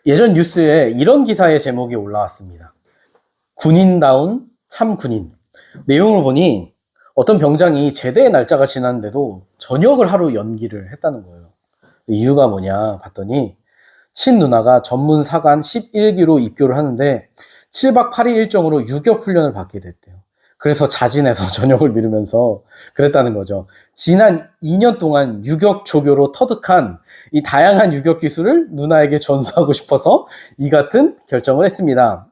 예전 뉴스에 이런 기사의 제목이 올라왔습니다. 군인다운 참 군인. 내용을 보니 어떤 병장이 제대의 날짜가 지났는데도 전역을 하루 연기를 했다는 거예요. 이유가 뭐냐 봤더니 친누나가 전문 사관 11기로 입교를 하는데 7박 8일 일정으로 유격 훈련을 받게 됐대요. 그래서 자진해서 전역을 미루면서 그랬다는 거죠. 지난 2년 동안 유격 조교로 터득한 이 다양한 유격 기술을 누나에게 전수하고 싶어서 이 같은 결정을 했습니다.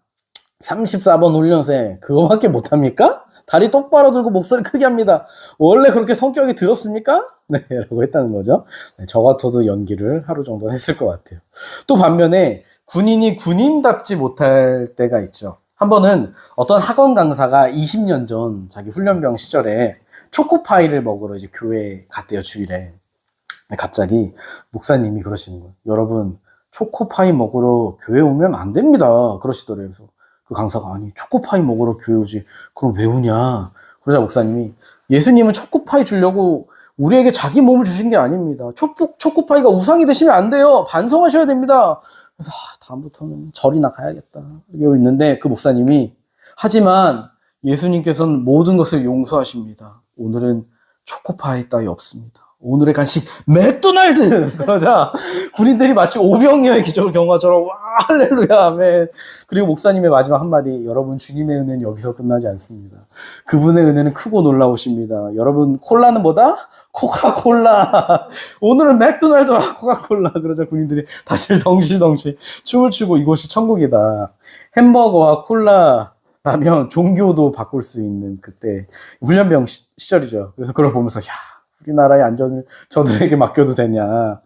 34번 훈련생 그거밖에 못합니까? 다리 똑바로 들고 목소리 크게 합니다. 원래 그렇게 성격이 더럽습니까? 네, 라고 했다는 거죠. 네, 저 같아도 연기를 하루 정도 했을 것 같아요. 또 반면에 군인이 군인답지 못할 때가 있죠. 한 번은 어떤 학원 강사가 20년 전 자기 훈련병 시절에 초코파이를 먹으러 이제 교회에 갔대요, 주일에. 갑자기 목사님이 그러시는 거예요. 여러분, 초코파이 먹으러 교회 오면 안 됩니다. 그러시더래요. 그래서 그 강사가 아니, 초코파이 먹으러 교회 오지. 그럼 왜 오냐? 그러자 목사님이 예수님은 초코파이 주려고 우리에게 자기 몸을 주신 게 아닙니다. 초코파이가 우상이 되시면 안 돼요. 반성하셔야 됩니다. 그래서 다음부터는 절이나 가야겠다 이러고 있는데 그 목사님이 하지만 예수님께서는 모든 것을 용서하십니다. 오늘은 초코파이 따위 없습니다. 오늘의 간식 맥도날드! 그러자 군인들이 마치 오병이어의 기적을 경험하처럼 와 할렐루야 아멘. 그리고 목사님의 마지막 한마디 여러분 주님의 은혜는 여기서 끝나지 않습니다. 그분의 은혜는 크고 놀라우십니다. 여러분 콜라는 뭐다? 코카콜라. 오늘은 맥도날드와 코카콜라. 그러자 군인들이 다들 덩실덩실 춤을 추고 이곳이 천국이다. 햄버거와 콜라라면 종교도 바꿀 수 있는 그때 훈련병 시절이죠. 그래서 그걸 보면서 야 우리나라의 안전을 저들에게 맡겨도 되냐.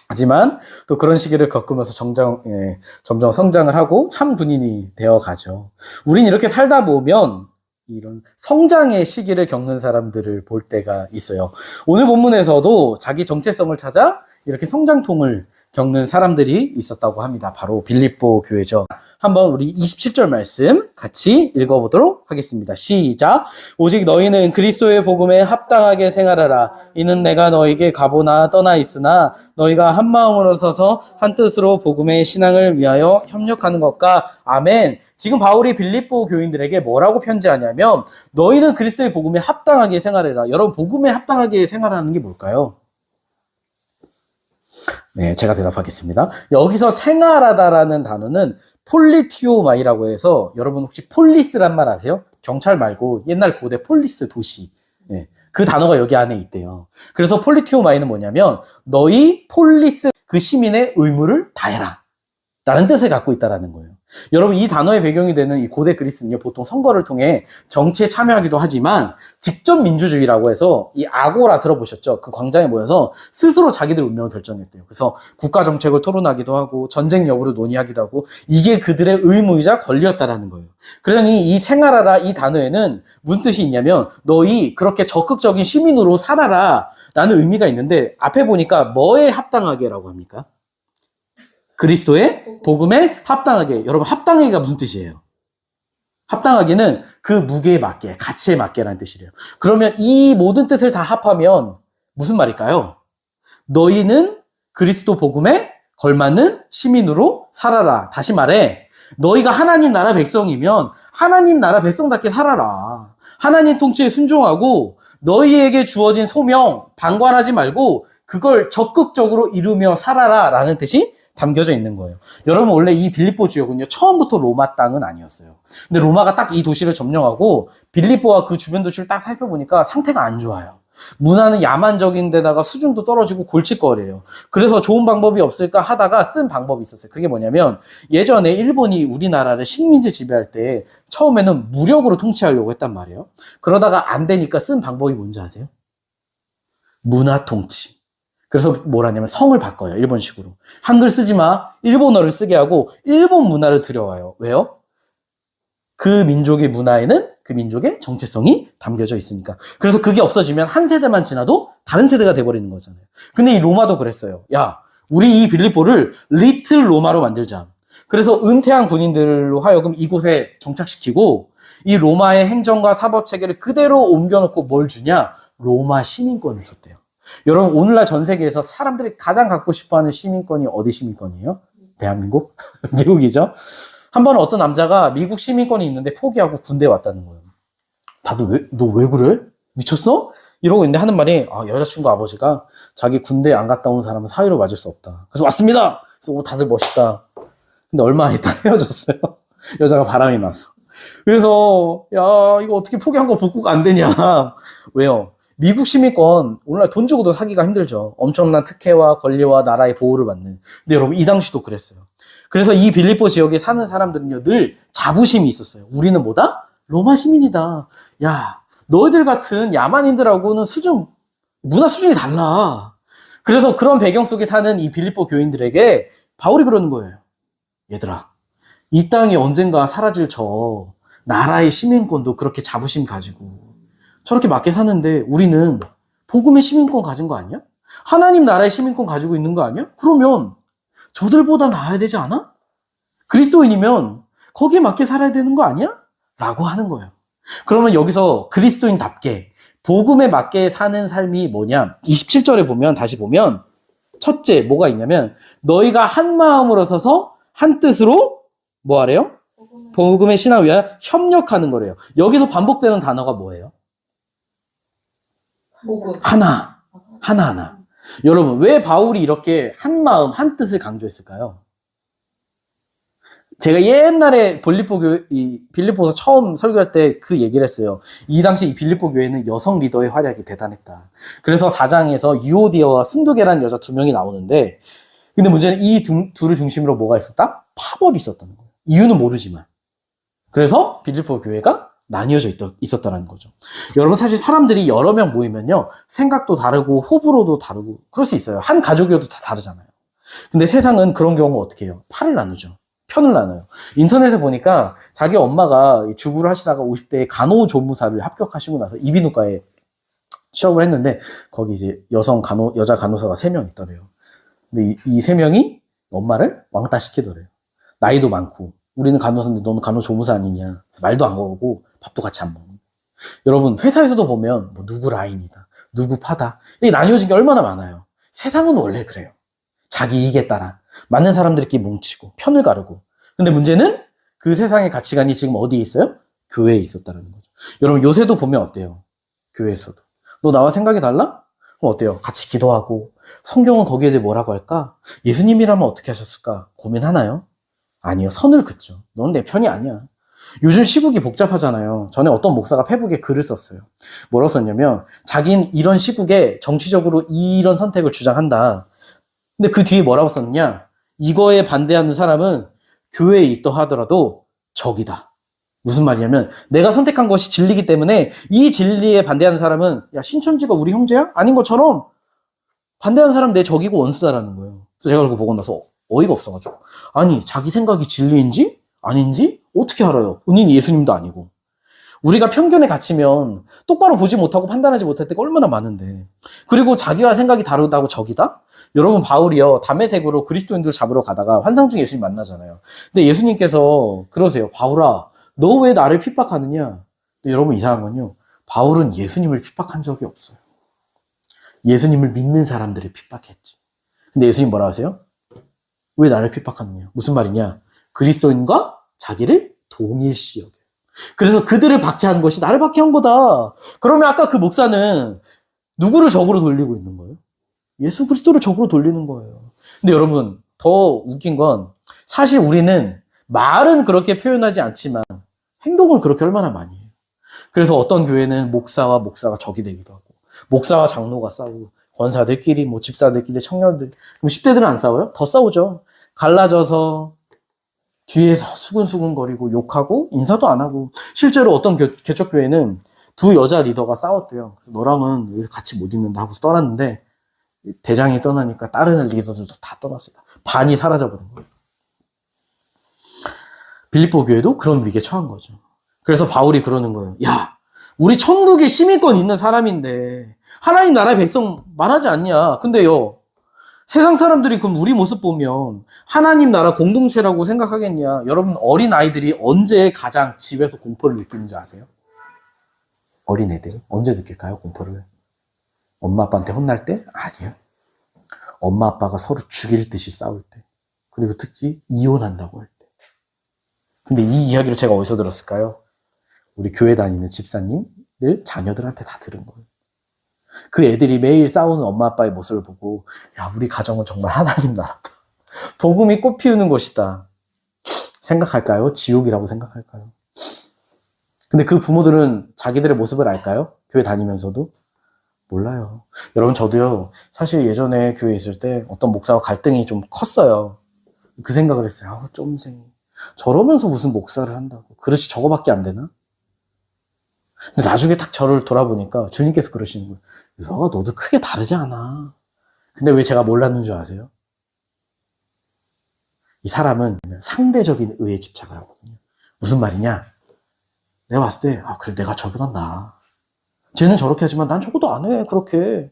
하지만 또 그런 시기를 겪으면서 점점 성장을 하고 참 군인이 되어가죠. 우린 이렇게 살다 보면 이런 성장의 시기를 겪는 사람들을 볼 때가 있어요. 오늘 본문에서도 자기 정체성을 찾아 이렇게 성장통을 겪는 사람들이 있었다고 합니다. 바로 빌립보 교회죠. 한번 우리 27절 말씀 같이 읽어보도록 하겠습니다. 시작! 오직 너희는 그리스도의 복음에 합당하게 생활하라. 이는 내가 너희에게 가보나 떠나 있으나 너희가 한 마음으로 서서 한 뜻으로 복음의 신앙을 위하여 협력하는 것과 아멘. 지금 바울이 빌립보 교인들에게 뭐라고 편지하냐면 너희는 그리스도의 복음에 합당하게 생활해라. 여러분 복음에 합당하게 생활하는 게 뭘까요? 네, 제가 대답하겠습니다. 여기서 생활하다라는 단어는 폴리티오마이라고 해서 여러분 혹시 폴리스란 말 아세요? 경찰 말고 옛날 고대 폴리스 도시. 네, 그 단어가 여기 안에 있대요. 그래서 폴리티오마이는 뭐냐면 너희 폴리스 그 시민의 의무를 다해라 라는 뜻을 갖고 있다라는 거예요. 여러분 이 단어의 배경이 되는 이 고대 그리스는요 보통 선거를 통해 정치에 참여하기도 하지만 직접 민주주의라고 해서 이 아고라 들어보셨죠? 그 광장에 모여서 스스로 자기들 운명을 결정했대요. 그래서 국가 정책을 토론하기도 하고 전쟁 여부를 논의하기도 하고 이게 그들의 의무이자 권리였다라는 거예요. 그러니 이 생활하라 이 단어에는 무슨 뜻이 있냐면 너희 그렇게 적극적인 시민으로 살아라 라는 의미가 있는데 앞에 보니까 뭐에 합당하게라고 합니까? 그리스도의 복음에 합당하게. 여러분 합당하게가 무슨 뜻이에요? 합당하게는 그 무게에 맞게, 가치에 맞게라는 뜻이래요. 그러면 이 모든 뜻을 다 합하면 무슨 말일까요? 너희는 그리스도 복음에 걸맞는 시민으로 살아라. 다시 말해 너희가 하나님 나라 백성이면 하나님 나라 백성답게 살아라. 하나님 통치에 순종하고 너희에게 주어진 소명 방관하지 말고 그걸 적극적으로 이루며 살아라 라는 뜻이 담겨져 있는 거예요. 여러분 원래 이 빌립보 지역은요 처음부터 로마 땅은 아니었어요. 근데 로마가 딱 이 도시를 점령하고 빌립보와 그 주변 도시를 딱 살펴보니까 상태가 안 좋아요. 문화는 야만적인 데다가 수준도 떨어지고 골칫거리예요. 그래서 좋은 방법이 없을까 하다가 쓴 방법이 있었어요. 그게 뭐냐면 예전에 일본이 우리나라를 식민지 지배할 때 처음에는 무력으로 통치하려고 했단 말이에요. 그러다가 안 되니까 쓴 방법이 뭔지 아세요? 문화 통치. 그래서 뭘 하냐면 성을 바꿔요. 일본식으로. 한글 쓰지 마. 일본어를 쓰게 하고 일본 문화를 들여와요. 왜요? 그 민족의 문화에는 그 민족의 정체성이 담겨져 있으니까. 그래서 그게 없어지면 한 세대만 지나도 다른 세대가 돼버리는 거잖아요. 근데 이 로마도 그랬어요. 야, 우리 이 빌립보를 리틀 로마로 만들자. 그래서 은퇴한 군인들로 하여금 이곳에 정착시키고 이 로마의 행정과 사법 체계를 그대로 옮겨놓고 뭘 주냐? 로마 시민권을 줬대요. 여러분 오늘날 전 세계에서 사람들이 가장 갖고 싶어하는 시민권이 어디 시민권이에요? 대한민국? 미국이죠. 한 번은 어떤 남자가 미국 시민권이 있는데 포기하고 군대에 왔다는 거예요. 다들 너 왜 그래? 미쳤어? 이러고 있는데 하는 말이, 여자친구 아버지가 자기 군대에 안 갔다 온 사람은 사위로 맞을 수 없다. 그래서 왔습니다! 그래서 다들 멋있다. 근데 얼마 있다 헤어졌어요. 여자가 바람이 나서. 그래서, 야, 이거 어떻게 포기한 거 복구가 안 되냐. 왜요? 미국 시민권, 오늘날 돈 주고도 사기가 힘들죠. 엄청난 특혜와 권리와 나라의 보호를 받는. 근데 여러분, 이 당시도 그랬어요. 그래서 이 빌립보 지역에 사는 사람들은요, 늘 자부심이 있었어요. 우리는 뭐다? 로마 시민이다. 야, 너희들 같은 야만인들하고는 문화 수준이 달라. 그래서 그런 배경 속에 사는 이 빌립보 교인들에게 바울이 그러는 거예요. 얘들아, 이 땅이 언젠가 사라질 저 나라의 시민권도 그렇게 자부심 가지고 저렇게 맞게 사는데 우리는 복음의 시민권 가진 거 아니야? 하나님 나라의 시민권 가지고 있는 거 아니야? 그러면 저들보다 나아야 되지 않아? 그리스도인이면 거기에 맞게 살아야 되는 거 아니야? 라고 하는 거예요. 그러면 여기서 그리스도인답게 복음에 맞게 사는 삶이 뭐냐? 27절에 보면, 다시 보면, 첫째, 뭐가 있냐면, 너희가 한 마음으로 서서 한 뜻으로, 뭐 하래요? 복음의 신앙을 위하여 협력하는 거래요. 여기서 반복되는 단어가 뭐예요? 하나. 하나하나. 여러분, 왜 바울이 이렇게 한 마음, 한 뜻을 강조했을까요? 제가 옛날에 빌립보서 처음 설교할 때 그 얘기를 했어요. 이 당시 이 빌립보 교회는 여성 리더의 활약이 대단했다. 그래서 4장에서 유오디아와 순두계라는 여자 2명이 나오는데, 근데 문제는 이 둘을 중심으로 뭐가 있었다? 파벌이 있었다는 거예요. 이유는 모르지만. 그래서 빌립보 교회가 나뉘어져 있었다는 거죠. 여러분, 사실 사람들이 여러 명 모이면요, 생각도 다르고 호불호도 다르고 그럴 수 있어요. 한 가족이어도 다 다르잖아요. 근데 세상은 그런 경우가 어떻게 해요? 팔을 나누죠. 편을 나눠요. 인터넷에 보니까 자기 엄마가 주부를 하시다가 50대에 간호조무사를 합격하시고 나서 이비인후과에 취업을 했는데, 거기 이제 여자 간호사가 3명 있더래요. 근데 이 3명이 엄마를 왕따 시키더래요. 나이도 많고, 우리는 간호사인데 너는 간호조무사 아니냐. 말도 안 걸고 밥도 같이 안 먹는. 여러분, 회사에서도 보면 뭐 누구 라인이다, 누구 파다, 이게 나뉘어진 게 얼마나 많아요. 세상은 원래 그래요. 자기 이익에 따라 많은 사람들끼리 뭉치고 편을 가르고. 근데 문제는 그 세상의 가치관이 지금 어디에 있어요? 교회에 있었다는 거죠. 여러분, 요새도 보면 어때요? 교회에서도. 너 나와 생각이 달라? 그럼 어때요? 같이 기도하고, 성경은 거기에 대해 뭐라고 할까? 예수님이라면 어떻게 하셨을까? 고민하나요? 아니요. 선을 긋죠. 넌 내 편이 아니야. 요즘 시국이 복잡하잖아요. 전에 어떤 목사가 페북에 글을 썼어요. 뭐라고 썼냐면, 자기는 이런 시국에 정치적으로 이런 선택을 주장한다. 근데 그 뒤에 뭐라고 썼냐? 이거에 반대하는 사람은 교회에 있다 하더라도 적이다. 무슨 말이냐면, 내가 선택한 것이 진리이기 때문에 이 진리에 반대하는 사람은, 야, 신천지가 우리 형제야? 아닌 것처럼 반대하는 사람 내 적이고 원수다라는 거예요. 그래서 제가 그거 보고 나서 어이가 없어가지고, 아니, 자기 생각이 진리인지 아닌지 어떻게 알아요? 본인 예수님도 아니고. 우리가 편견에 갇히면 똑바로 보지 못하고 판단하지 못할 때가 얼마나 많은데. 그리고 자기와 생각이 다르다고 적이다? 여러분, 바울이요, 다메섹으로 그리스도인들 잡으러 가다가 환상 중에 예수님 만나잖아요. 근데 예수님께서 그러세요. 바울아, 너 왜 나를 핍박하느냐? 근데 여러분, 이상한 건요, 바울은 예수님을 핍박한 적이 없어요. 예수님을 믿는 사람들을 핍박했지. 근데 예수님 뭐라 하세요? 왜 나를 핍박하느냐? 무슨 말이냐? 그리스도인과 자기를 동일시 여겨요. 그래서 그들을 박해한 것이 나를 박해한 거다. 그러면 아까 그 목사는 누구를 적으로 돌리고 있는 거예요? 예수 그리스도를 적으로 돌리는 거예요. 근데 여러분, 더 웃긴 건, 사실 우리는 말은 그렇게 표현하지 않지만 행동을 그렇게 얼마나 많이 해요. 그래서 어떤 교회는 목사가 적이 되기도 하고, 목사와 장로가 싸우고, 권사들끼리, 뭐 집사들끼리, 청년들, 그럼 10대들은 안 싸워요? 더 싸우죠. 갈라져서 뒤에서 수근수근거리고 욕하고 인사도 안 하고. 실제로 어떤 개척교회는 두 여자 리더가 싸웠대요. 그래서 너랑은 여기서 같이 못 있는다 하고서 떠났는데, 대장이 떠나니까 따르는 리더들도 다 떠났어요. 반이 사라져버린 거예요. 빌립보 교회도 그런 위기에 처한 거죠. 그래서 바울이 그러는 거예요. 야, 우리 천국에 시민권 있는 사람인데 하나님 나라의 백성 말하지 않냐? 근데요, 세상 사람들이 그럼 우리 모습 보면 하나님 나라 공동체라고 생각하겠냐? 여러분, 어린 아이들이 언제 가장 집에서 공포를 느끼는 줄 아세요? 어린 애들 언제 느낄까요, 공포를? 엄마 아빠한테 혼날 때? 아니요. 엄마 아빠가 서로 죽일 듯이 싸울 때. 그리고 특히 이혼한다고 할 때. 근데 이 이야기를 제가 어디서 들었을까요? 우리 교회 다니는 집사님들 자녀들한테 다 들은 거예요. 그 애들이 매일 싸우는 엄마 아빠의 모습을 보고 야, 우리 가정은 정말 하나님 나라다. 복음이 꽃 피우는 곳이다. 생각할까요? 지옥이라고 생각할까요? 근데 그 부모들은 자기들의 모습을 알까요? 교회 다니면서도? 몰라요. 여러분, 저도요, 사실 예전에 교회에 있을 때 어떤 목사와 갈등이 좀 컸어요. 그 생각을 했어요. 아, 쫌생이. 저러면서 무슨 목사를 한다고. 그릇이 저거밖에 안 되나? 근데 나중에 딱 저를 돌아보니까 주님께서 그러시는 거예요. 유서가 너도 크게 다르지 않아. 근데 왜 제가 몰랐는 줄 아세요? 이 사람은 상대적인 의에 집착을 하거든요. 무슨 말이냐? 내가 봤을 때, 아, 그래, 내가 저보단 나아. 쟤는 저렇게 하지만 난 저것도 안 해, 그렇게.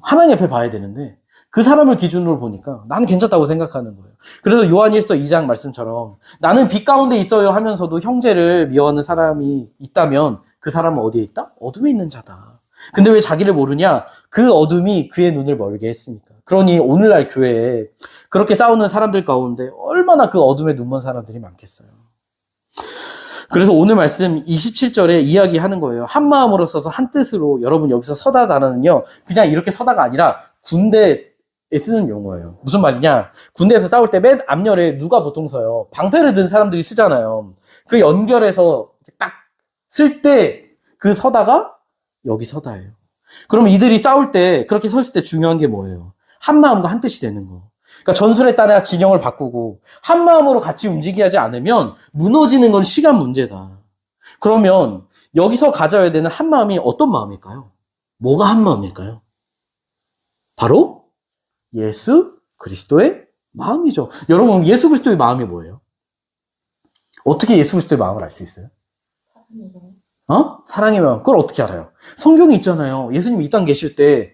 하나님 앞에 봐야 되는데, 그 사람을 기준으로 보니까 나는 괜찮다고 생각하는 거예요. 그래서 요한일서 2장 말씀처럼 나는 빛 가운데 있어요 하면서도 형제를 미워하는 사람이 있다면 그 사람은 어디에 있다? 어둠에 있는 자다. 근데 왜 자기를 모르냐? 그 어둠이 그의 눈을 멀게 했으니까. 그러니 오늘날 교회에 그렇게 싸우는 사람들 가운데 얼마나 그 어둠에 눈먼 사람들이 많겠어요. 그래서 오늘 말씀 27절에 이야기하는 거예요. 한 마음으로 써서 한 뜻으로. 여러분 여기서 서다 단어는요, 그냥 이렇게 서다가 아니라 군대에 쓰는 용어예요. 무슨 말이냐? 군대에서 싸울 때 맨 앞열에 누가 보통 서요? 방패를 든 사람들이 쓰잖아요. 그 연결해서 딱 쓸 때 그 서다가 여기 서다예요. 그러면 이들이 싸울 때 그렇게 섰을 때 중요한 게 뭐예요? 한 마음과 한 뜻이 되는 거. 그러니까 전술에 따라 진영을 바꾸고 한 마음으로 같이 움직이지 않으면 무너지는 건 시간 문제다. 그러면 여기서 가져야 되는 한 마음이 어떤 마음일까요? 뭐가 한 마음일까요? 바로 예수 그리스도의 마음이죠. 여러분, 예수 그리스도의 마음이 뭐예요? 어떻게 예수 그리스도의 마음을 알 수 있어요? 사랑의 마음. 그걸 어떻게 알아요? 성경에 있잖아요. 예수님이 이 땅 계실 때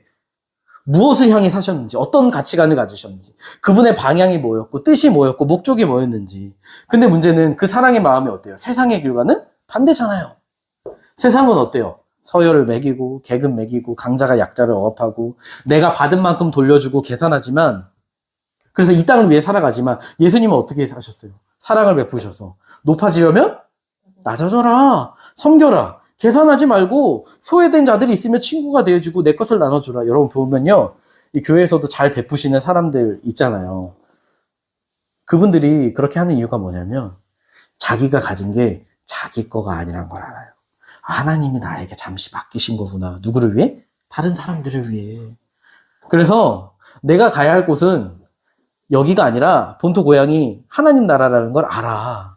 무엇을 향해 사셨는지, 어떤 가치관을 가지셨는지, 그분의 방향이 뭐였고, 뜻이 뭐였고, 목적이 뭐였는지. 근데 문제는 그 사랑의 마음이 어때요? 세상의 길과는 반대잖아요. 세상은 어때요? 서열을 매기고, 계급 매기고, 강자가 약자를 억압하고, 내가 받은 만큼 돌려주고 계산하지만, 그래서 이 땅을 위해 살아가지만, 예수님은 어떻게 사셨어요? 사랑을 베푸셔서, 높아지려면 낮아져라, 섬겨라, 계산하지 말고 소외된 자들이 있으면 친구가 되어주고 내 것을 나눠주라. 여러분 보면요, 이 교회에서도 잘 베푸시는 사람들 있잖아요. 그분들이 그렇게 하는 이유가 뭐냐면 자기가 가진 게 자기 거가 아니란 걸 알아요. 하나님이 나에게 잠시 맡기신 거구나. 누구를 위해? 다른 사람들을 위해. 그래서 내가 가야 할 곳은 여기가 아니라 본토 고향이 하나님 나라라는 걸 알아.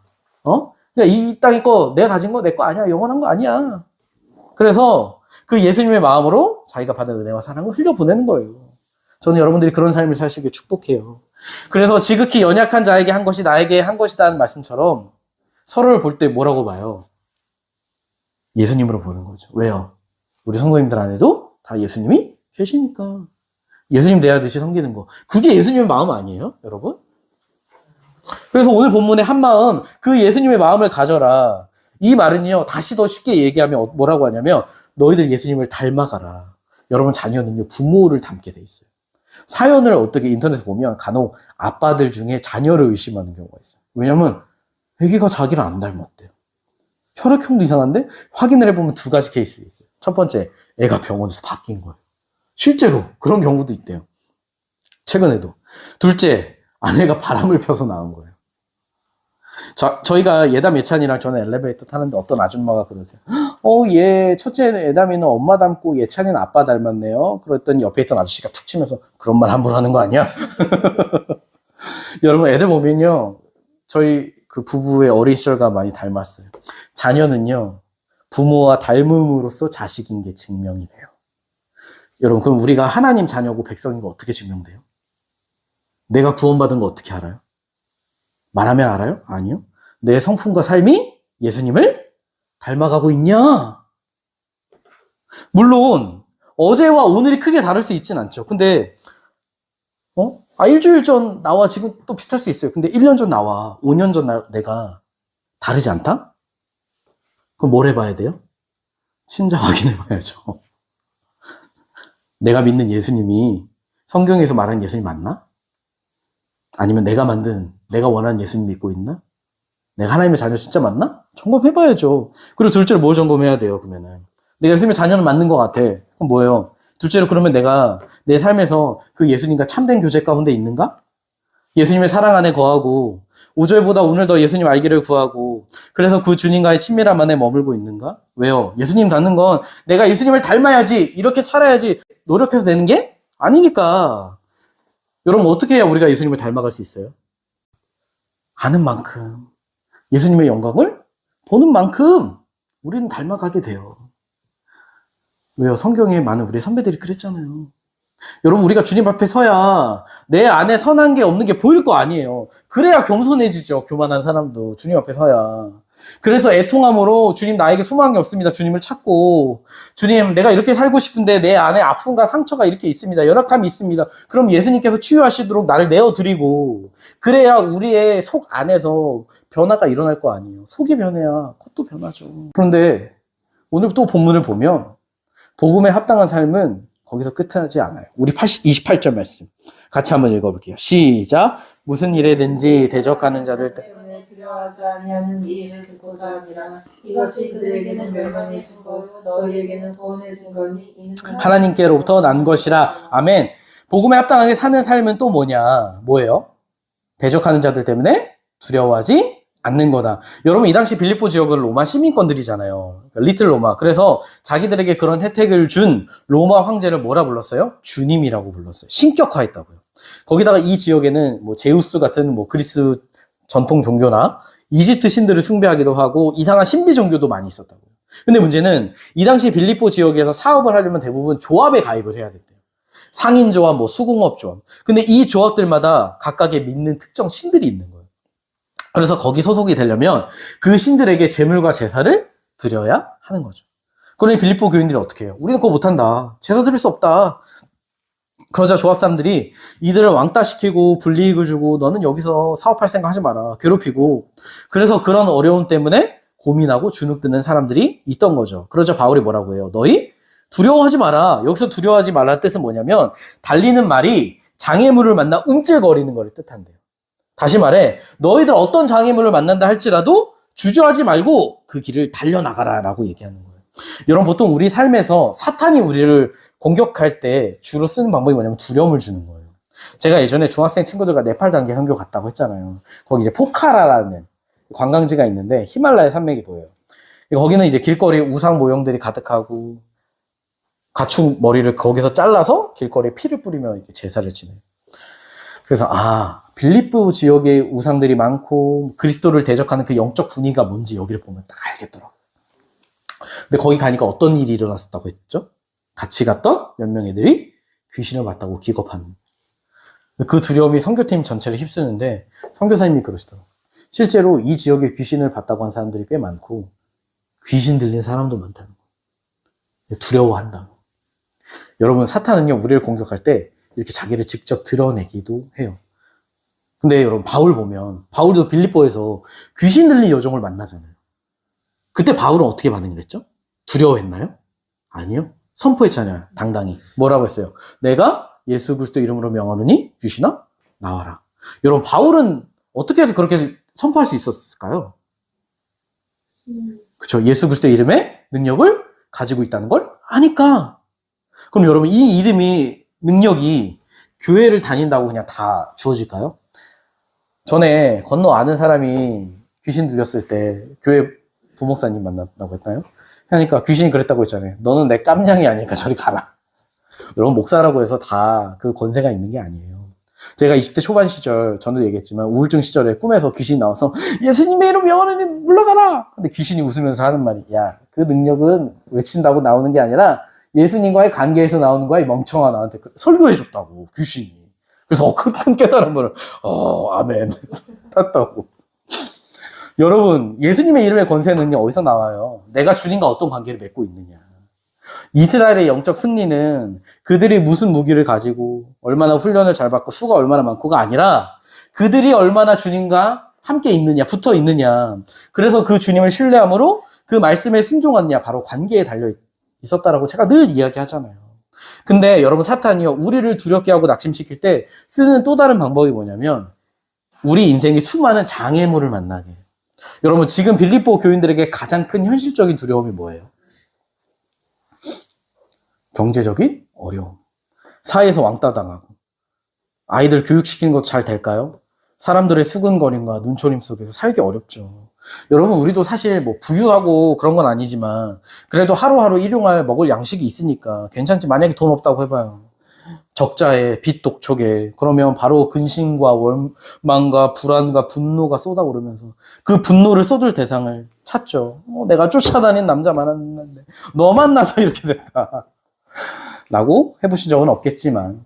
그러니까 이 땅의 거, 내가 가진 거 내 거 아니야. 영원한 거 아니야. 그래서 그 예수님의 마음으로 자기가 받은 은혜와 사랑을 흘려보내는 거예요. 저는 여러분들이 그런 삶을 사시길 축복해요. 그래서 지극히 연약한 자에게 한 것이 나에게 한 것이다는 말씀처럼 서로를 볼 때 뭐라고 봐요? 예수님으로 보는 거죠. 왜요? 우리 성도님들 안에도 다 예수님이 계시니까. 예수님 대하듯이 섬기는 거. 그게 예수님의 마음 아니에요, 여러분? 그래서 오늘 본문의 한 마음, 그 예수님의 마음을 가져라. 이 말은요, 다시 더 쉽게 얘기하면 뭐라고 하냐면, 너희들 예수님을 닮아가라. 여러분 자녀는요, 부모를 닮게 돼 있어요. 사연을 어떻게 인터넷에 보면 간혹 아빠들 중에 자녀를 의심하는 경우가 있어요. 왜냐면 애기가 자기를 안 닮았대요. 혈액형도 이상한데 확인을 해보면 두 가지 케이스가 있어요. 첫 번째, 애가 병원에서 바뀐 거예요. 실제로 그런 경우도 있대요. 최근에도. 둘째, 아내가 바람을 펴서 나온 거예요. 저희가 예담 예찬이랑 저는 엘리베이터 타는데 어떤 아줌마가 그러세요. 얘 첫째 예담이는 엄마 닮고 예찬이는 아빠 닮았네요. 그랬더니 옆에 있던 아저씨가 툭 치면서 그런 말 함부로 하는 거 아니야? 여러분, 애들 보면요, 저희 그 부부의 어린 시절과 많이 닮았어요. 자녀는요, 부모와 닮음으로써 자식인 게 증명이 돼요. 여러분, 그럼 우리가 하나님 자녀고 백성인 거 어떻게 증명돼요? 내가 구원받은 거 어떻게 알아요? 말하면 알아요? 아니요. 내 성품과 삶이 예수님을 닮아가고 있냐? 물론 어제와 오늘이 크게 다를 수 있진 않죠. 근데 일주일 전 나와 지금 또 비슷할 수 있어요. 근데 1년 전 나와 5년 전 내가 다르지 않다? 그럼 뭘 해봐야 돼요? 친자 확인해봐야죠. 내가 믿는 예수님이 성경에서 말하는 예수님 맞나? 아니면 내가 원하는 예수님 믿고 있나? 내가 하나님의 자녀 진짜 맞나? 점검해봐야죠. 그리고 둘째로 뭘 점검해야 돼요, 그러면은. 내가 예수님의 자녀는 맞는 것 같아. 그럼 뭐예요? 둘째로 그러면 내가 내 삶에서 그 예수님과 참된 교제 가운데 있는가? 예수님의 사랑 안에 거하고 5절보다 오늘 더 예수님 알기를 구하고 그래서 그 주님과의 친밀함 안에 머물고 있는가? 왜요? 예수님 닮는 건 내가 예수님을 닮아야지 이렇게 살아야지 노력해서 되는 게 아니니까. 여러분 어떻게 해야 우리가 예수님을 닮아갈 수 있어요? 아는 만큼 예수님의 영광을 보는 만큼 우리는 닮아가게 돼요. 왜요? 성경에 많은 우리 선배들이 그랬잖아요. 여러분 우리가 주님 앞에 서야 내 안에 선한 게 없는 게 보일 거 아니에요. 그래야 겸손해지죠. 교만한 사람도 주님 앞에 서야. 그래서 애통함으로 주님 나에게 소망이 없습니다. 주님을 찾고 주님 내가 이렇게 살고 싶은데 내 안에 아픔과 상처가 이렇게 있습니다. 연약함이 있습니다. 그럼 예수님께서 치유하시도록 나를 내어드리고 그래야 우리의 속 안에서 변화가 일어날 거 아니에요. 속이 변해야 겉도 변하죠. 그런데 오늘 또 본문을 보면 복음에 합당한 삶은 거기서 끝하지 않아요. 우리 28절 말씀 같이 한번 읽어볼게요. 시작. 무슨 일에든지 대적하는 자들 때문에 두려워하지 아니하는 이 일을 듣고자 함이라. 이것이 그들에게는 멸망의 증거요 너희에게는 구원의 증거니 이는 하나님께로부터 난 것이라. 아멘. 복음에 합당하게 사는 삶은 또 뭐예요? 대적하는 자들 때문에 두려워하지 않는 거다. 여러분 이 당시 빌립보 지역은 로마 시민권들이잖아요. 그러니까 리틀 로마. 그래서 자기들에게 그런 혜택을 준 로마 황제를 뭐라 불렀어요? 주님이라고 불렀어요. 신격화했다고요. 거기다가 이 지역에는 뭐 제우스 같은 뭐 그리스 전통 종교나 이집트 신들을 숭배하기도 하고 이상한 신비 종교도 많이 있었다고요. 근데 문제는 이 당시 빌립보 지역에서 사업을 하려면 대부분 조합에 가입을 해야 됐대요. 상인조합, 뭐 수공업조합. 근데 이 조합들마다 각각의 믿는 특정 신들이 있는 거예요. 그래서 거기 소속이 되려면 그 신들에게 제물과 제사를 드려야 하는 거죠. 그러니 빌립보 교인들이 어떻게 해요? 우리는 그거 못한다. 제사 드릴 수 없다. 그러자 조합 사람들이 이들을 왕따시키고 불이익을 주고 너는 여기서 사업할 생각 하지 마라. 괴롭히고. 그래서 그런 어려움 때문에 고민하고 주눅드는 사람들이 있던 거죠. 그러자 바울이 뭐라고 해요? 너희 두려워하지 마라. 여기서 두려워하지 말라는 뜻은 뭐냐면 달리는 말이 장애물을 만나 움찔거리는 걸 뜻한대요. 다시 말해 너희들 어떤 장애물을 만난다 할지라도 주저하지 말고 그 길을 달려나가라 라고 얘기하는 거예요. 여러분 보통 우리 삶에서 사탄이 우리를 공격할 때 주로 쓰는 방법이 뭐냐면 두려움을 주는 거예요. 제가 예전에 중학생 친구들과 네팔 단계 선교 갔다고 했잖아요. 거기 이제 포카라라는 관광지가 있는데 히말라야 산맥이 보여요. 거기는 이제 길거리에 우상 모형들이 가득하고 가축 머리를 거기서 잘라서 길거리에 피를 뿌리며 이렇게 제사를 지내요. 그래서 빌립보 지역에 우상들이 많고 그리스도를 대적하는 그 영적 분위기가 뭔지 여기를 보면 딱 알겠더라고요. 근데 거기 가니까 어떤 일이 일어났었다고 했죠? 같이 갔던 몇 명 애들이 귀신을 봤다고 기겁하는. 그 두려움이 선교팀 전체를 휩쓰는데 선교사님이 그러시더라고요. 실제로 이 지역에 귀신을 봤다고 한 사람들이 꽤 많고 귀신 들린 사람도 많다는 거예요. 두려워한다고. 여러분 사탄은요 우리를 공격할 때 이렇게 자기를 직접 드러내기도 해요. 근데 여러분 바울 보면 바울도 빌립보에서 귀신 들린 여종을 만나잖아요. 그때 바울은 어떻게 반응을 했죠? 두려워했나요? 아니요. 선포했잖아요. 당당히. 뭐라고 했어요? 내가 예수 그리스도 이름으로 명하노니 귀신아 나와라. 여러분 바울은 어떻게 해서 그렇게 선포할 수 있었을까요? 그렇죠. 예수 그리스도의 이름에 능력을 가지고 있다는 걸 아니까. 그럼 여러분 이 이름이 능력이 교회를 다닌다고 그냥 다 주어질까요? 전에 건너 아는 사람이 귀신 들렸을 때 교회 부목사님 만났다고 했나요? 그러니까 귀신이 그랬다고 했잖아요. 너는 내 깜냥이 아니니까 저리 가라. 여러분 목사라고 해서 다 그 권세가 있는 게 아니에요. 제가 20대 초반 시절 전에도 얘기했지만 우울증 시절에 꿈에서 귀신이 나와서 예수님의 이름 명하노니 물러가라. 근데 귀신이 웃으면서 하는 말이 야, 그 능력은 외친다고 나오는 게 아니라 예수님과의 관계에서 나오는 거야 이 멍청아. 나한테 설교해줬다고 귀신이. 그래서 큰 깨달음을 아멘 탔다고. 여러분 예수님의 이름의 권세는요 어디서 나와요? 내가 주님과 어떤 관계를 맺고 있느냐. 이스라엘의 영적 승리는 그들이 무슨 무기를 가지고 얼마나 훈련을 잘 받고 수가 얼마나 많고가 아니라 그들이 얼마나 주님과 함께 있느냐 붙어 있느냐. 그래서 그 주님을 신뢰함으로 그 말씀에 순종하느냐 바로 관계에 달려 있었다라고 제가 늘 이야기하잖아요. 근데 여러분 사탄이요 우리를 두렵게 하고 낙심시킬 때 쓰는 또 다른 방법이 뭐냐면 우리 인생의 수많은 장애물을 만나게 해요. 여러분, 지금 빌립보 교인들에게 가장 큰 현실적인 두려움이 뭐예요? 경제적인 어려움. 사회에서 왕따 당하고. 아이들 교육시키는 것도 잘 될까요? 사람들의 수근거림과 눈초림 속에서 살기 어렵죠. 여러분, 우리도 사실 뭐 부유하고 그런 건 아니지만 그래도 하루하루 일용할 먹을 양식이 있으니까 괜찮지. 만약에 돈 없다고 해봐요. 적자에 빚 독촉에 그러면 바로 근심과 원망과 불안과 분노가 쏟아오르면서 그 분노를 쏟을 대상을 찾죠. 내가 쫓아다닌 남자 만났는데 너 만나서 이렇게 됐다 라고 해보신 적은 없겠지만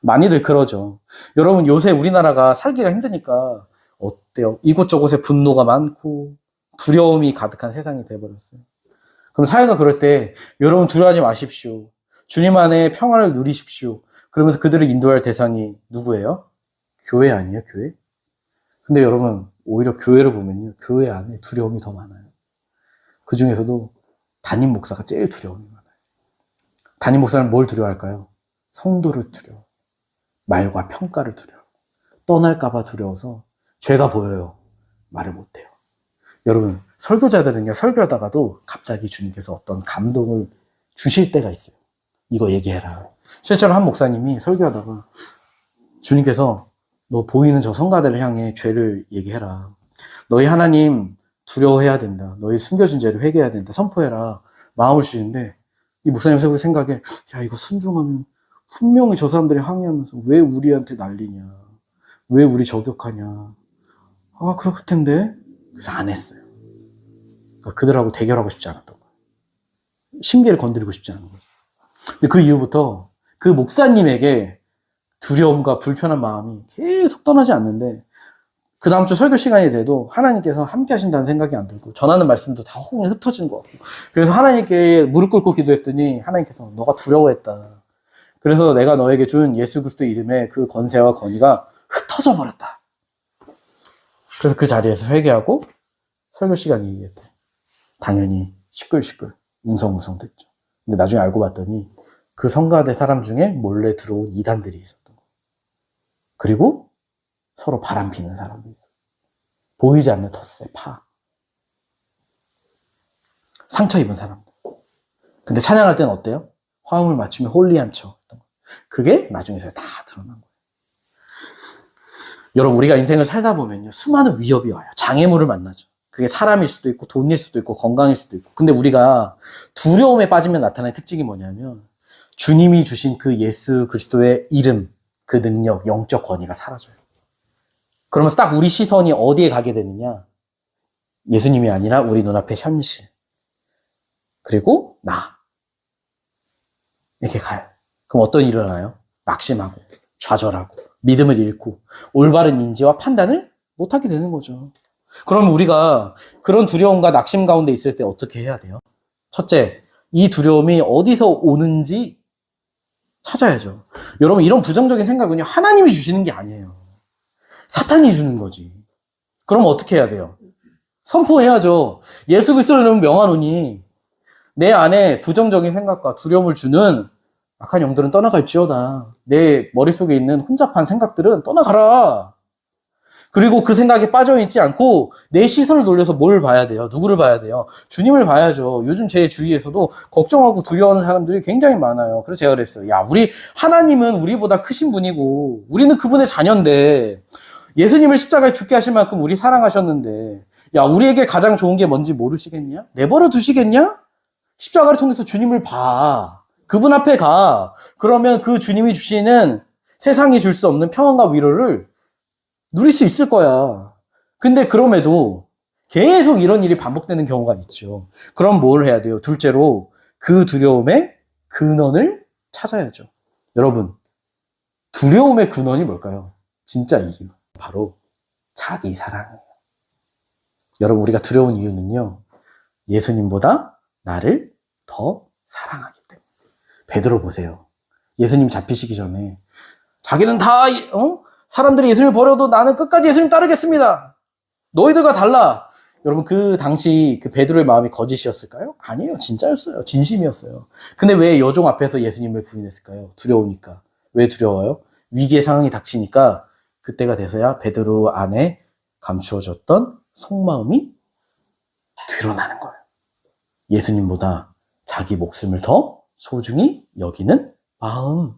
많이들 그러죠. 여러분, 요새 우리나라가 살기가 힘드니까 어때요? 이곳저곳에 분노가 많고 두려움이 가득한 세상이 돼버렸어요. 그럼 사회가 그럴 때 여러분 두려워하지 마십시오. 주님 안에 평안을 누리십시오. 그러면서 그들을 인도할 대상이 누구예요? 교회 아니에요, 교회? 근데 여러분, 오히려 교회를 보면요, 교회 안에 두려움이 더 많아요. 그 중에서도 담임 목사가 제일 두려움이 많아요. 담임 목사는 뭘 두려워할까요? 성도를 두려워. 말과 평가를 두려워. 떠날까봐 두려워서 죄가 보여요. 말을 못해요. 여러분, 설교자들은요, 설교하다가도 갑자기 주님께서 어떤 감동을 주실 때가 있어요. 이거 얘기해라. 실제로 한 목사님이 설교하다가 주님께서 너 보이는 저 성가대를 향해 죄를 얘기해라. 너희 하나님 두려워해야 된다. 너희 숨겨진 죄를 회개해야 된다. 선포해라. 마음을 주시는데 이 목사님 생각에 야, 이거 순종하면 분명히 저 사람들이 항의하면서 왜 우리한테 난리냐. 왜 우리 저격하냐. 아, 그럴 텐데. 그래서 안 했어요. 그러니까 그들하고 대결하고 싶지 않았던 거예요. 심기를 건드리고 싶지 않은 거죠. 근데 그 이후부터 그 목사님에게 두려움과 불편한 마음이 계속 떠나지 않는데 그 다음 주 설교 시간이 돼도 하나님께서 함께 하신다는 생각이 안 들고 전하는 말씀도 다 호응이 흩어진 것 같고 그래서 하나님께 무릎 꿇고 기도했더니 하나님께서 너가 두려워했다. 그래서 내가 너에게 준 예수 그리스도의 이름에 그 권세와 권위가 흩어져 버렸다. 그래서 그 자리에서 회개하고 설교 시간이 이겼대. 당연히 시끌시끌 웅성웅성 됐죠. 근데 나중에 알고 봤더니 그 성가대 사람 중에 몰래 들어온 이단들이 있었던 거예요. 그리고 서로 바람 피는 사람도 있어요. 보이지 않는 텃세, 파. 상처 입은 사람들. 근데 찬양할 때는 어때요? 화음을 맞추면 홀리한 척. 그게 나중에서 다 드러난 거예요. 여러분, 우리가 인생을 살다 보면요, 수많은 위협이 와요. 장애물을 만나죠. 그게 사람일 수도 있고 돈일 수도 있고 건강일 수도 있고. 근데 우리가 두려움에 빠지면 나타나는 특징이 뭐냐면 주님이 주신 그 예수 그리스도의 이름, 그 능력, 영적 권위가 사라져요. 그러면서 딱 우리 시선이 어디에 가게 되느냐? 예수님이 아니라 우리 눈앞의 현실. 그리고 나. 이렇게 가요. 그럼 어떤 일이 일어나요? 낙심하고 좌절하고 믿음을 잃고 올바른 인지와 판단을 못하게 되는 거죠. 그럼 우리가 그런 두려움과 낙심 가운데 있을 때 어떻게 해야 돼요? 첫째, 이 두려움이 어디서 오는지 찾아야죠. 여러분, 이런 부정적인 생각은요, 하나님이 주시는 게 아니에요. 사탄이 주는 거지. 그럼 어떻게 해야 돼요? 선포해야죠. 예수 그리스도를 명하노니 내 안에 부정적인 생각과 두려움을 주는 악한 영들은 떠나갈지어다. 내 머릿속에 있는 혼잡한 생각들은 떠나가라. 그리고 그 생각에 빠져있지 않고 내 시선을 돌려서 뭘 봐야 돼요? 누구를 봐야 돼요? 주님을 봐야죠. 요즘 제 주위에서도 걱정하고 두려워하는 사람들이 굉장히 많아요. 그래서 제가 그랬어요. 야, 우리 하나님은 우리보다 크신 분이고 우리는 그분의 자녀인데 예수님을 십자가에 죽게 하실 만큼 우리 사랑하셨는데 야, 우리에게 가장 좋은 게 뭔지 모르시겠냐? 내버려 두시겠냐? 십자가를 통해서 주님을 봐. 그분 앞에 가. 그러면 그 주님이 주시는 세상이 줄 수 없는 평안과 위로를 누릴 수 있을 거야. 근데 그럼에도 계속 이런 일이 반복되는 경우가 있죠. 그럼 뭘 해야 돼요? 둘째로 그 두려움의 근원을 찾아야죠. 여러분, 두려움의 근원이 뭘까요? 진짜 이유. 바로 자기 사랑이에요. 여러분, 우리가 두려운 이유는요, 예수님보다 나를 더 사랑하기 때문에. 베드로 보세요. 예수님 잡히시기 전에 자기는 다 사람들이 예수님을 버려도 나는 끝까지 예수님 따르겠습니다. 너희들과 달라. 여러분, 그 당시 그 베드로의 마음이 거짓이었을까요? 아니에요. 진짜였어요. 진심이었어요. 근데 왜 여종 앞에서 예수님을 부인했을까요? 두려우니까. 왜 두려워요? 위기의 상황이 닥치니까 그때가 돼서야 베드로 안에 감추어졌던 속마음이 드러나는 거예요. 예수님보다 자기 목숨을 더 소중히 여기는 마음.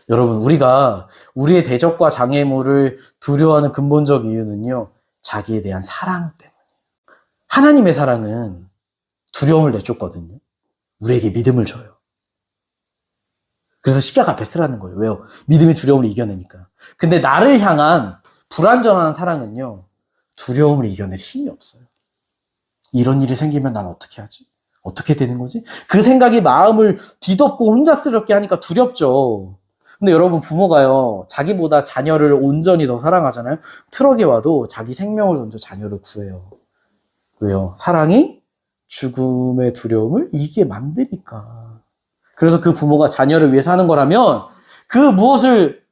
여러분, 우리가 우리의 대적과 장애물을 두려워하는 근본적 이유는요, 자기에 대한 사랑 때문이에요. 하나님의 사랑은 두려움을 내쫓거든요. 우리에게 믿음을 줘요. 그래서 십자가 앞에 쓰라는 거예요. 왜요? 믿음이 두려움을 이겨내니까. 근데 나를 향한 불완전한 사랑은요, 두려움을 이겨낼 힘이 없어요. 이런 일이 생기면 난 어떻게 하지? 어떻게 되는 거지? 그 생각이 마음을 뒤덮고 혼자스럽게 하니까 두렵죠. 근데 여러분, 부모가요, 자기보다 자녀를 온전히 더 사랑하잖아요. 트럭에 와도 자기 생명을 던져 자녀를 구해요. 왜요? 사랑이 죽음의 두려움을 이기게 만드니까. 그래서 그 부모가 자녀를 위해서 하는 거라면 그 무엇을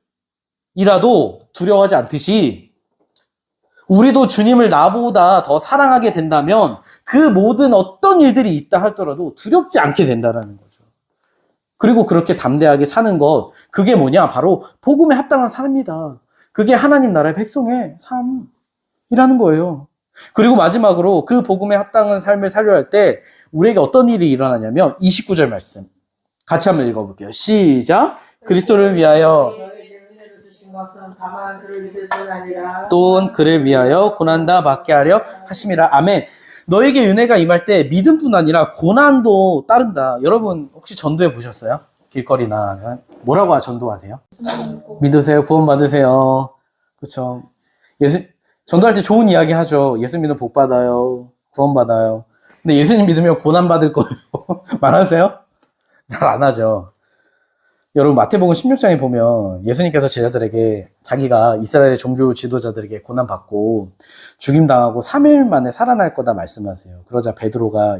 이라도 두려워하지 않듯이 우리도 주님을 나보다 더 사랑하게 된다면 그 모든 어떤 일들이 있다 하더라도 두렵지 않게 된다는 거죠. 그리고 그렇게 담대하게 사는 것, 그게 뭐냐? 바로 복음에 합당한 삶이다. 그게 하나님 나라의 백성의 삶이라는 거예요. 그리고 마지막으로 그 복음에 합당한 삶을 살려 할 때 우리에게 어떤 일이 일어나냐면 29절 말씀 같이 한번 읽어볼게요. 시작. 그리스도를 위하여 것은 다만 그를 믿을 뿐 아니라 또한 그를 위하여 고난다 받게 하려 하심이라. 아멘. 너에게 은혜가 임할 때 믿음뿐 아니라 고난도 따른다. 여러분 혹시 전도해 보셨어요? 길거리나 뭐라고 전도하세요? 믿으세요. 구원 받으세요. 그렇죠. 전도할 때 좋은 이야기 하죠. 예수 믿으면 복 받아요. 구원 받아요. 근데 예수님 믿으면 고난 받을 거예요. 말하세요? 잘 안 하죠. 여러분 마태복음 16장에 보면 예수님께서 제자들에게 자기가 이스라엘의 종교 지도자들에게 고난받고 죽임당하고 3일 만에 살아날 거다 말씀하세요. 그러자 베드로가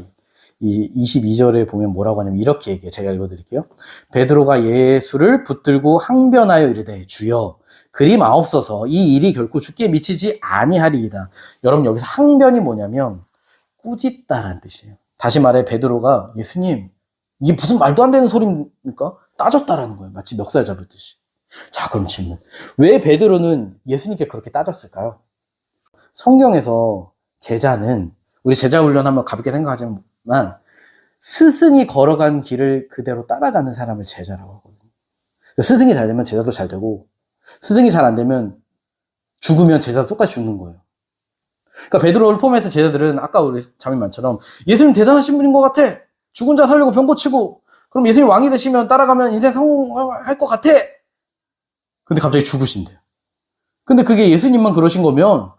이 22절에 보면 뭐라고 하냐면 이렇게 얘기해요. 제가 읽어드릴게요. 베드로가 예수를 붙들고 항변하여 이르되 주여 그리 마옵소서 이 일이 결코 죽게 미치지 아니하리이다. 여러분 여기서 항변이 뭐냐면 꾸짖다라는 뜻이에요. 다시 말해 베드로가 예수님 이게 무슨 말도 안 되는 소리입니까? 따졌다라는 거예요. 마치 멱살 잡았듯이. 자, 그럼 질문. 왜 베드로는 예수님께 그렇게 따졌을까요? 성경에서 제자는, 우리 제자 훈련하면 가볍게 생각하지만, 스승이 걸어간 길을 그대로 따라가는 사람을 제자라고 하거든요. 스승이 잘 되면 제자도 잘 되고, 스승이 잘 안 되면 죽으면 제자도 똑같이 죽는 거예요. 그러니까 베드로를 포함해서 제자들은 아까 우리 자매만처럼 예수님 대단하신 분인 것 같아. 죽은 자 살리고 병 고치고 그럼 예수님 왕이 되시면 따라가면 인생 성공할 것 같아. 근데 갑자기 죽으신대요. 근데 그게 예수님만 그러신 거면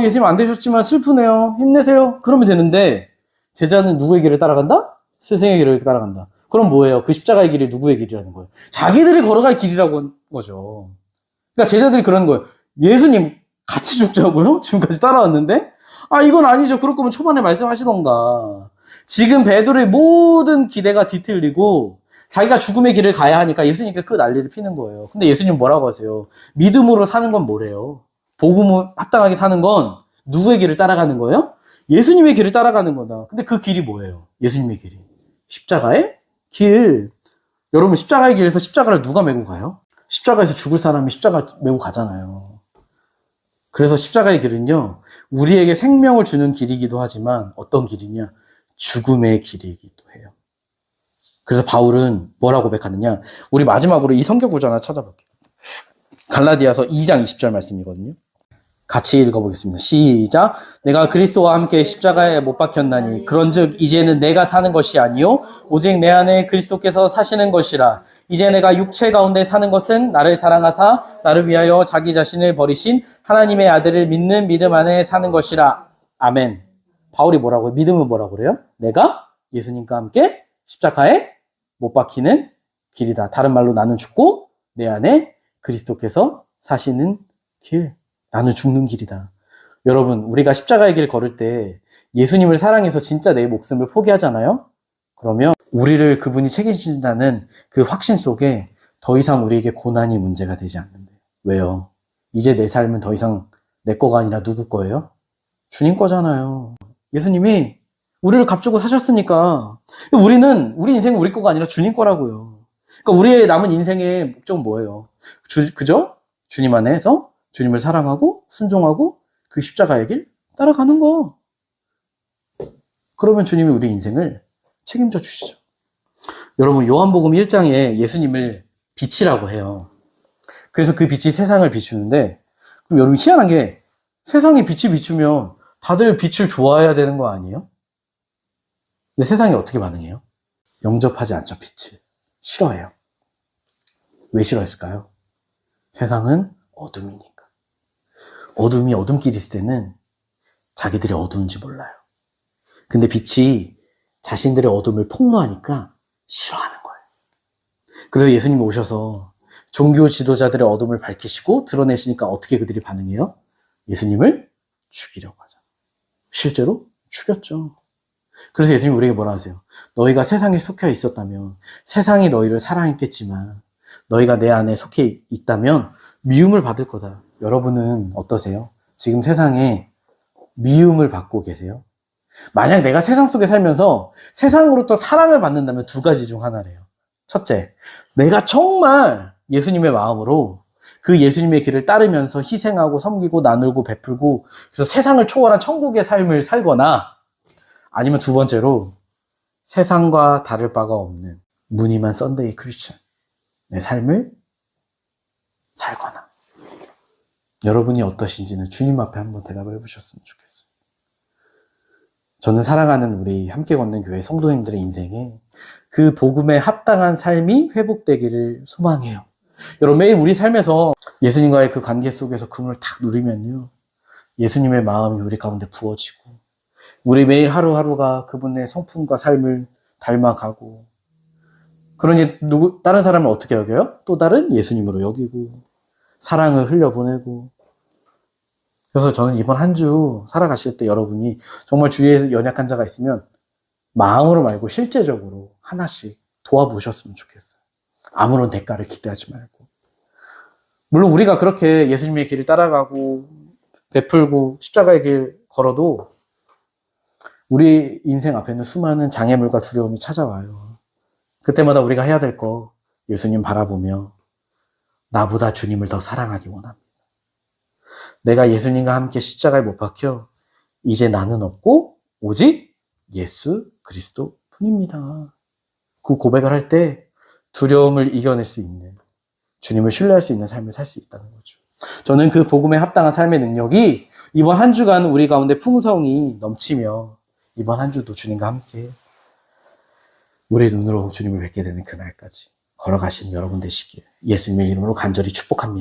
예수님 안 되셨지만 슬프네요. 힘내세요. 그러면 되는데 제자는 누구의 길을 따라간다? 스승의 길을 따라간다. 그럼 뭐예요? 그 십자가의 길이 누구의 길이라는 거예요? 자기들이 걸어갈 길이라고 한 거죠. 그러니까 제자들이 그러는 거예요. 예수님 같이 죽자고요? 지금까지 따라왔는데? 이건 아니죠. 그럴 거면 초반에 말씀하시던가. 지금 베드로의 모든 기대가 뒤틀리고 자기가 죽음의 길을 가야 하니까 예수님께 그 난리를 피는 거예요. 근데 예수님 뭐라고 하세요? 믿음으로 사는 건 뭐래요? 복음을 합당하게 사는 건 누구의 길을 따라가는 거예요? 예수님의 길을 따라가는 거다. 근데 그 길이 뭐예요? 예수님의 길이. 십자가의 길. 여러분 십자가의 길에서 십자가를 누가 메고 가요? 십자가에서 죽을 사람이 십자가 메고 가잖아요. 그래서 십자가의 길은요, 우리에게 생명을 주는 길이기도 하지만 어떤 길이냐? 죽음의 길이기도 해요. 그래서 바울은 뭐라고 고백하느냐? 우리 마지막으로 이 성경 구절 하나 찾아볼게요. 갈라디아서 2장 20절 말씀이거든요. 같이 읽어보겠습니다. 시작. 내가 그리스도와 함께 십자가에 못 박혔나니 그런즉 이제는 내가 사는 것이 아니요 오직 내 안에 그리스도께서 사시는 것이라. 이제 내가 육체 가운데 사는 것은 나를 사랑하사 나를 위하여 자기 자신을 버리신 하나님의 아들을 믿는 믿음 안에 사는 것이라. 아멘. 바울이 뭐라고 해요? 믿음은 뭐라고 그래요? 내가 예수님과 함께 십자가에 못 박히는 길이다. 다른 말로 나는 죽고 내 안에 그리스도께서 사시는 길. 나는 죽는 길이다. 여러분, 우리가 십자가의 길 걸을 때 예수님을 사랑해서 진짜 내 목숨을 포기하잖아요? 그러면 우리를 그분이 책임지신다는 그 확신 속에 더 이상 우리에게 고난이 문제가 되지 않는데. 왜요? 이제 내 삶은 더 이상 내 거가 아니라 누구 거예요? 주님 거잖아요. 예수님이 우리를 값주고 사셨으니까 우리 인생은 우리 거가 아니라 주님 거라고요. 그러니까 우리의 남은 인생의 목적은 뭐예요? 그죠? 주님 안에서 주님을 사랑하고 순종하고 그 십자가의 길 따라가는 거. 그러면 주님이 우리 인생을 책임져 주시죠. 여러분, 요한복음 1장에 예수님을 빛이라고 해요. 그래서 그 빛이 세상을 비추는데, 그럼 여러분 희한한 게 세상에 빛이 비추면 다들 빛을 좋아해야 되는 거 아니에요? 근데 세상이 어떻게 반응해요? 영접하지 않죠, 빛을. 싫어해요. 왜 싫어했을까요? 세상은 어둠이니까. 어둠이 어둠끼리 있을 때는 자기들이 어두운지 몰라요. 근데 빛이 자신들의 어둠을 폭로하니까 싫어하는 거예요. 그래서 예수님이 오셔서 종교 지도자들의 어둠을 밝히시고 드러내시니까 어떻게 그들이 반응해요? 예수님을 죽이려고 하죠. 실제로 죽였죠. 그래서 예수님이 우리에게 뭐라 하세요? 너희가 세상에 속해 있었다면 세상이 너희를 사랑했겠지만 너희가 내 안에 속해 있다면 미움을 받을 거다. 여러분은 어떠세요? 지금 세상에 미움을 받고 계세요? 만약 내가 세상 속에 살면서 세상으로부터 사랑을 받는다면 두 가지 중 하나래요. 첫째, 내가 정말 예수님의 마음으로 그 예수님의 길을 따르면서 희생하고 섬기고 나누고 베풀고 그래서 세상을 초월한 천국의 삶을 살거나 아니면 두 번째로 세상과 다를 바가 없는 무늬만 썬데이 크리스천 내 삶을 살거나. 여러분이 어떠신지는 주님 앞에 한번 대답을 해보셨으면 좋겠어요. 저는 사랑하는 우리 함께 걷는 교회 성도님들의 인생에 그 복음에 합당한 삶이 회복되기를 소망해요. 여러분, 매일 우리 삶에서 예수님과의 그 관계 속에서 그분을 탁 누리면요, 예수님의 마음이 우리 가운데 부어지고 우리 매일 하루하루가 그분의 성품과 삶을 닮아가고, 그러니 다른 사람을 어떻게 여겨요? 또 다른 예수님으로 여기고 사랑을 흘려보내고. 그래서 저는 이번 한 주 살아가실 때 여러분이 정말 주위에 연약한 자가 있으면 마음으로 말고 실제적으로 하나씩 도와보셨으면 좋겠어요. 아무런 대가를 기대하지 말고. 물론 우리가 그렇게 예수님의 길을 따라가고 베풀고 십자가의 길 걸어도 우리 인생 앞에는 수많은 장애물과 두려움이 찾아와요. 그때마다 우리가 해야 될 거, 예수님 바라보며 나보다 주님을 더 사랑하기 원합니다. 내가 예수님과 함께 십자가에 못 박혀 이제 나는 없고 오직 예수 그리스도 뿐입니다. 그 고백을 할 때 두려움을 이겨낼 수 있는, 주님을 신뢰할 수 있는 삶을 살 수 있다는 거죠. 저는 그 복음에 합당한 삶의 능력이 이번 한 주간 우리 가운데 풍성이 넘치며 이번 한 주도 주님과 함께 우리의 눈으로 주님을 뵙게 되는 그날까지 걸어가시는 여러분 되시길 예수님의 이름으로 간절히 축복합니다.